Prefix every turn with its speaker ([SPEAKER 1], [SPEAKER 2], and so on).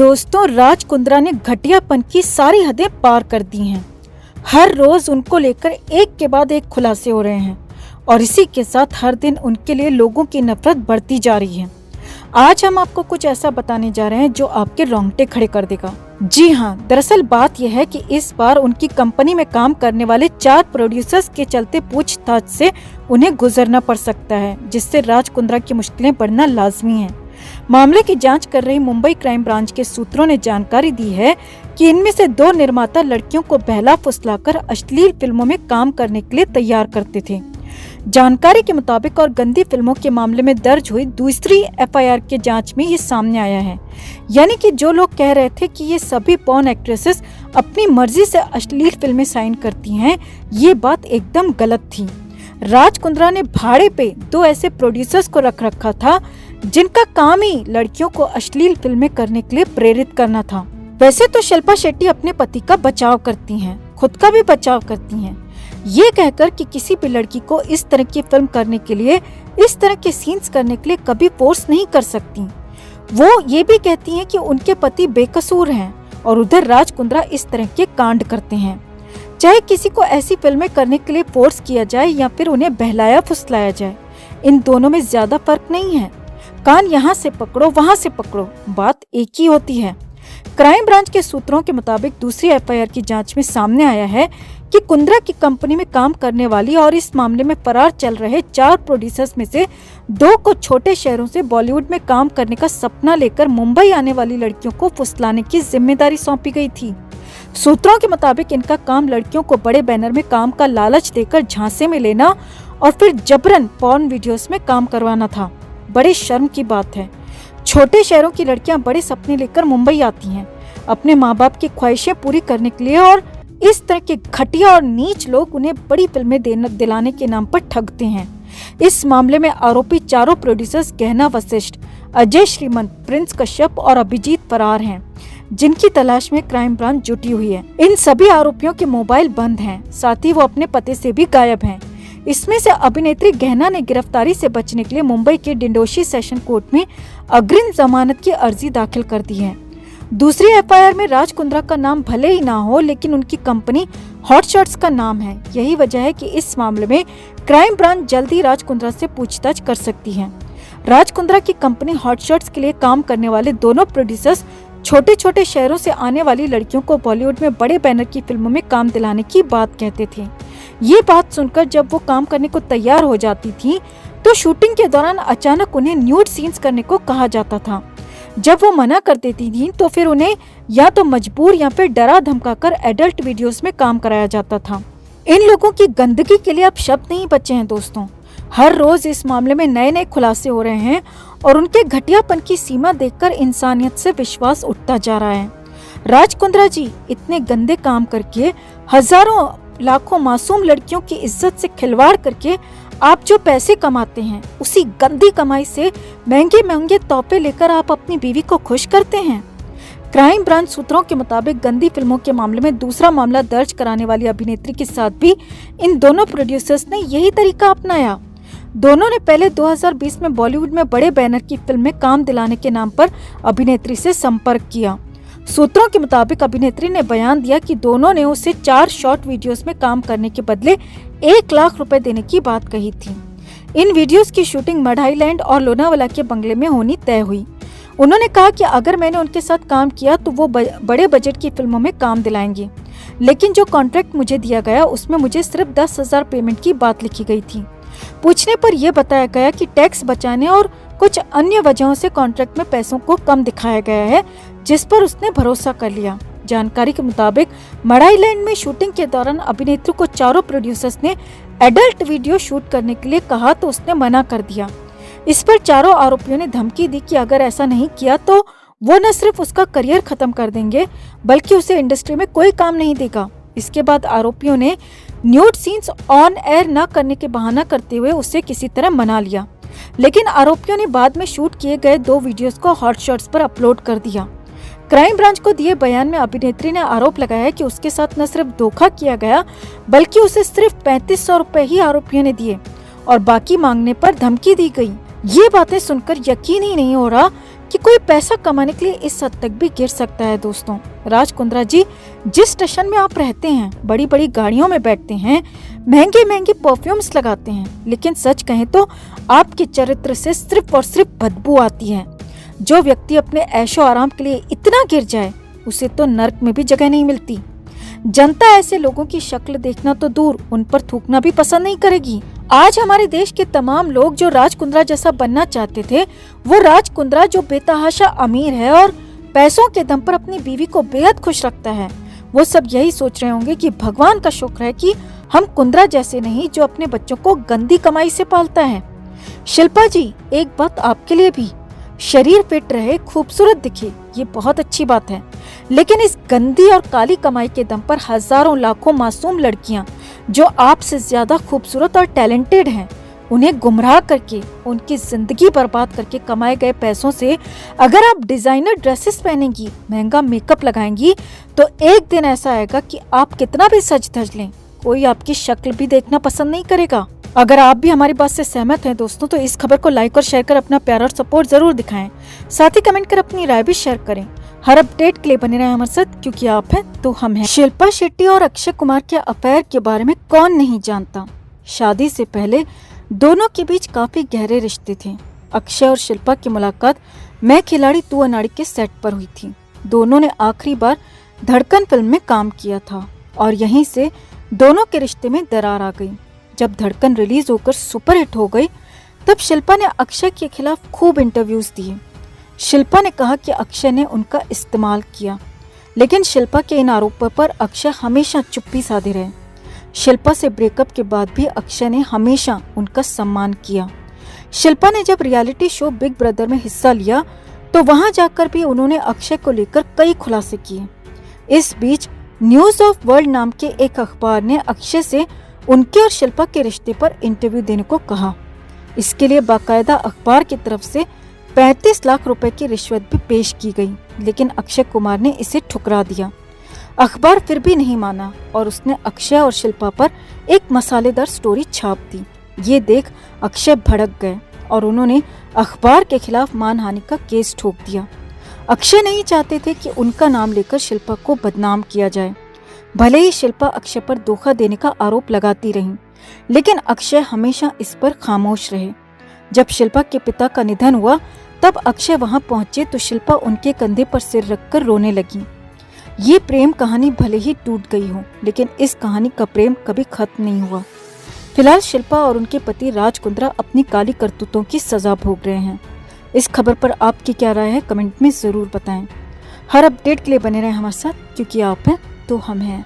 [SPEAKER 1] दोस्तों, राज कुंद्रा ने घटियापन की सारी हदें पार कर दी हैं। हर रोज उनको लेकर एक के बाद एक खुलासे हो रहे हैं और इसी के साथ हर दिन उनके लिए लोगों की नफरत बढ़ती जा रही है। आज हम आपको कुछ ऐसा बताने जा रहे हैं जो आपके रोंगटे खड़े कर देगा। जी हाँ, दरअसल बात यह है कि इस बार उनकी कंपनी में काम करने वाले 4 प्रोड्यूसर्स के चलते पूछताछ से उन्हें गुजरना पड़ सकता है, जिससे राज कुंद्रा की मुश्किलें बढ़ना लाजमी है। मामले की जांच कर रही मुंबई क्राइम ब्रांच के सूत्रों ने जानकारी दी है कि इनमें से 2 निर्माता लड़कियों को बहला फुसलाकर अश्लील फिल्मों में काम करने के लिए तैयार करते थे। जानकारी के मुताबिक और गंदी फिल्मों के मामले में दर्ज हुई दूसरी एफआईआर के जांच में ये सामने आया है। यानी कि जो लोग कह रहे थे कि ये सभी पॉर्न एक्ट्रेसेस अपनी मर्जी से अश्लील फिल्में साइन करती हैं, ये बात एकदम गलत थी। राज कुंद्रा ने भाड़े पे 2 ऐसे प्रोड्यूसर्स को रख रखा था जिनका काम ही लड़कियों को अश्लील फिल्में करने के लिए प्रेरित करना था। वैसे तो शिल्पा शेट्टी अपने पति का बचाव करती हैं, खुद का भी बचाव करती हैं, ये कहकर कि किसी भी लड़की को इस तरह की फिल्म करने के लिए, इस तरह के सीन्स करने के लिए कभी फोर्स नहीं कर सकती। वो ये भी कहती हैं कि उनके पति बेकसूर हैं और उधर राज कुंद्रा इस तरह के कांड करते हैं। चाहे किसी को ऐसी फिल्में करने के लिए फोर्स किया जाए या फिर उन्हें बहलाया फुसलाया जाए, इन दोनों में ज्यादा फर्क नहीं है। कान यहाँ से पकड़ो वहाँ से पकड़ो, बात एक ही होती है। क्राइम ब्रांच के सूत्रों के मुताबिक दूसरी एफआईआर की जांच में सामने आया है कि कुंद्रा की कंपनी में काम करने वाली और इस मामले में फरार चल रहे 4 प्रोड्यूसर्स में से 2 को छोटे शहरों से बॉलीवुड में काम करने का सपना लेकर मुंबई आने वाली लड़कियों को फुसलाने की जिम्मेदारी सौंपी गई थी। सूत्रों के मुताबिक इनका काम लड़कियों को बड़े बैनर में काम का लालच देकर झांसे में लेना और फिर जबरन पॉर्न वीडियोस में काम करवाना था। बड़े शर्म की बात है, छोटे शहरों की लड़कियां बड़े सपने लेकर मुंबई आती हैं अपने माँ बाप की ख्वाहिशें पूरी करने के लिए, और इस तरह के घटिया और नीच लोग उन्हें बड़ी फिल्में दिलाने के नाम पर ठगते हैं। इस मामले में आरोपी चारों प्रोड्यूसर्स गहना वशिष्ठ, अजय श्रीमंत, प्रिंस कश्यप और अभिजीत फरार हैं, जिनकी तलाश में क्राइम ब्रांच जुटी हुई है। इन सभी आरोपियों के मोबाइल बंद हैं, साथ ही वो अपने पते से भी गायब हैं। इसमें से अभिनेत्री गहना ने गिरफ्तारी से बचने के लिए मुंबई के डिंडोशी सेशन कोर्ट में अग्रिम जमानत की अर्जी दाखिल कर दी है। दूसरी एफआईआर में राज कुंद्रा का नाम भले ही ना हो, लेकिन उनकी कंपनी हॉट शॉट्स का नाम है। यही वजह है कि इस मामले में क्राइम ब्रांच जल्दी राज कुंद्रा से पूछताछ कर सकती है। राज कुंद्रा की कंपनी हॉट शॉट्स के लिए काम करने वाले दोनों प्रोड्यूसर्स छोटे छोटे शहरों से आने वाली लड़कियों को बॉलीवुड में बड़े बैनर की फिल्मों में काम दिलाने की बात कहते थे। ये बात सुनकर जब वो काम करने को तैयार हो जाती थी तो शूटिंग के दौरान अचानक उन्हें न्यूड सीन्स करने को कहा जाता था। जब वो मना कर देती थी तो फिर उन्हें या तो मजबूर या फिर डरा धमकाकर एडल्ट वीडियोस में काम कराया जाता था। इन लोगों की गंदगी के लिए अब शब्द नहीं बचे हैं दोस्तों। हर रोज इस मामले में नए नए खुलासे हो रहे हैं और उनके घटियापन की सीमा देखकर इंसानियत से विश्वास उठता जा रहा है। राज कुंद्रा जी इतने गंदे काम करके, हजारों लाखों मासूम लड़कियों की इज्जत से खिलवाड़ करके आप जो पैसे कमाते हैं, उसी गंदी कमाई से महंगे महंगे तोहफे लेकर आप अपनी बीवी को खुश करते हैं। क्राइम ब्रांच सूत्रों के मुताबिक गंदी फिल्मों के मामले में दूसरा मामला दर्ज कराने वाली अभिनेत्री के साथ भी इन दोनों प्रोड्यूसर्स ने यही तरीका अपनाया। दोनों ने पहले 2020 में बॉलीवुड में बड़े बैनर की फिल्म में काम दिलाने के नाम पर अभिनेत्री से संपर्क किया। सूत्रों के मुताबिक अभिनेत्री ने बयान दिया कि दोनों ने उसे 4 शॉर्ट वीडियोस में काम करने के बदले 1 लाख रुपए देने की बात कही थी। इन वीडियोस की शूटिंग मढ़ाईलैंड और लोनावाला के बंगले में होनी तय हुई। उन्होंने कहा कि अगर मैंने उनके साथ काम किया तो वो बड़े बजट की फिल्मों में काम दिलाएंगे, लेकिन जो कॉन्ट्रैक्ट मुझे दिया गया उसमें मुझे सिर्फ 10,000 पेमेंट की बात लिखी गई थी। पूछने पर यह बताया गया कि टैक्स बचाने और कुछ अन्य वजहों से कॉन्ट्रैक्ट में पैसों को कम दिखाया गया है, जिस पर उसने भरोसा कर लिया। जानकारी के मुताबिक मढ़ाईलैंड में शूटिंग के दौरान अभिनेत्री को चारों प्रोड्यूसर्स ने एडल्ट वीडियो शूट करने के लिए कहा तो उसने मना कर दिया। इस पर चारों आरोपियों ने धमकी दी कि अगर ऐसा नहीं किया तो वो न सिर्फ उसका करियर खत्म कर देंगे बल्कि उसे इंडस्ट्री में कोई काम नहीं देगा। इसके बाद आरोपियों ने न्यूड सीन्स ऑन एयर न करने के बहाना करते हुए उसे किसी तरह मना लिया, लेकिन आरोपियों ने बाद में शूट किए गए 2 वीडियोस को हॉट शॉट्स पर अपलोड कर दिया। क्राइम ब्रांच को दिए बयान में अभिनेत्री ने आरोप लगाया कि उसके साथ न सिर्फ धोखा किया गया बल्कि उसे सिर्फ 3500 रुपए ही आरोपियों ने दिए और बाकी मांगने पर धमकी दी गई। ये बातें सुनकर यकीन ही नहीं हो रहा कि कोई पैसा कमाने के लिए इस हद तक भी गिर सकता है। दोस्तों, राज कुंद्रा जी जिस स्टेशन में आप रहते हैं, बड़ी बड़ी गाड़ियों में बैठते हैं, महंगे महंगे परफ्यूम्स लगाते हैं, लेकिन सच कहें तो आपके चरित्र से सिर्फ और सिर्फ बदबू आती है। जो व्यक्ति अपने ऐशो आराम के लिए इतना गिर जाए, उसे तो नर्क में भी जगह नहीं मिलती। जनता ऐसे लोगों की शक्ल देखना तो दूर, उन पर थूकना भी पसंद नहीं करेगी। आज हमारे देश के तमाम लोग जो राज कुंद्रा जैसा बनना चाहते थे, वो राज कुंद्रा जो बेतहाशा अमीर है और पैसों के दम पर अपनी बीवी को बेहद खुश रखता है, वो सब यही सोच रहे होंगे कि भगवान का शुक्र है कि हम कुंद्रा जैसे नहीं, जो अपने बच्चों को गंदी कमाई से पालता है। शिल्पा जी, एक बात आपके लिए भी, शरीर फिट रहे, खूबसूरत दिखे, ये बहुत अच्छी बात है, लेकिन इस गंदी और काली कमाई के दम पर हजारों लाखों मासूम लड़कियां जो आपसे ज्यादा खूबसूरत और टैलेंटेड हैं, उन्हें गुमराह करके, उनकी जिंदगी बर्बाद करके कमाए गए पैसों से अगर आप डिजाइनर ड्रेसेस पहनेंगी, महंगा मेकअप लगाएंगी, तो एक दिन ऐसा आएगा कि आप कितना भी सज धज लें, कोई आपकी शक्ल भी देखना पसंद नहीं करेगा। अगर आप भी हमारी बात से सहमत हैं दोस्तों, तो इस खबर को लाइक और शेयर कर अपना प्यार और सपोर्ट जरूर दिखाएं। साथ ही कमेंट कर अपनी राय भी शेयर करें। हर अपडेट के लिए बने रहें हमारे साथ, क्योंकि आप हैं तो हम हैं। शिल्पा शेट्टी और अक्षय कुमार के अफेयर के बारे में कौन नहीं जानता। शादी से पहले दोनों के बीच काफी गहरे रिश्ते थे। अक्षय और शिल्पा की मुलाकात मैं खिलाड़ी तू अनाड़ी के सेट पर हुई थी। दोनों ने आखिरी बार धड़कन फिल्म में काम किया था और यहीं से दोनों के रिश्ते में दरार आ गई। जब धड़कन रिलीज होकर सुपरहिट हो गई, तब शिल्पा ने अक्षय के खिलाफ खूब इंटरव्यूज दिए। शिल्पा ने कहा कि अक्षय ने उनका इस्तेमाल किया, लेकिन शिल्पा के इन आरोपों पर अक्षय हमेशा चुप्पी साधे रहे। शिल्पा से ब्रेकअप के बाद भी अक्षय ने हमेशा उनका सम्मान किया। शिल्पा ने जब रियलिटी शो बिग ब्रदर में हिस्सा लिया, तो वहां जाकर भी उन्होंने अक्षय को लेकर कई खुलासे किए। इस बीच न्यूज ऑफ वर्ल्ड नाम के एक अखबार ने अक्षय से उनके और शिल्पा के रिश्ते पर इंटरव्यू देने को कहा। इसके लिए बाकायदा अखबार की तरफ से 35 लाख रुपए की रिश्वत भी पेश की गई, लेकिन अक्षय कुमार ने इसे ठुकरा दिया। अखबार फिर भी नहीं माना और उसने अक्षय और शिल्पा पर एक मसालेदार स्टोरी छाप दी। ये देख अक्षय भड़क गए और उन्होंने अखबार के खिलाफ मानहानि का केस ठोक दिया। अक्षय नहीं चाहते थे कि उनका नाम लेकर शिल्पा को बदनाम किया जाए। भले ही शिल्पा अक्षय पर धोखा देने का आरोप लगाती रहीं, लेकिन अक्षय हमेशा इस पर खामोश रहे। जब शिल्पा के पिता का निधन हुआ, तब अक्षय वहां पहुंचे तो शिल्पा उनके कंधे पर सिर रखकर रोने लगी। ये प्रेम कहानी भले ही टूट गई हो, लेकिन इस कहानी का प्रेम कभी खत्म नहीं हुआ। फिलहाल शिल्पा और उनके पति राज कुंद्रा अपनी काली करतूतों की सजा भोग रहे हैं। इस खबर पर आपकी क्या राय है, कमेंट में जरूर बताएं। हर अपडेट के लिए बने रहें हमारे साथ, क्योंकि आप हैं तो हम हैं।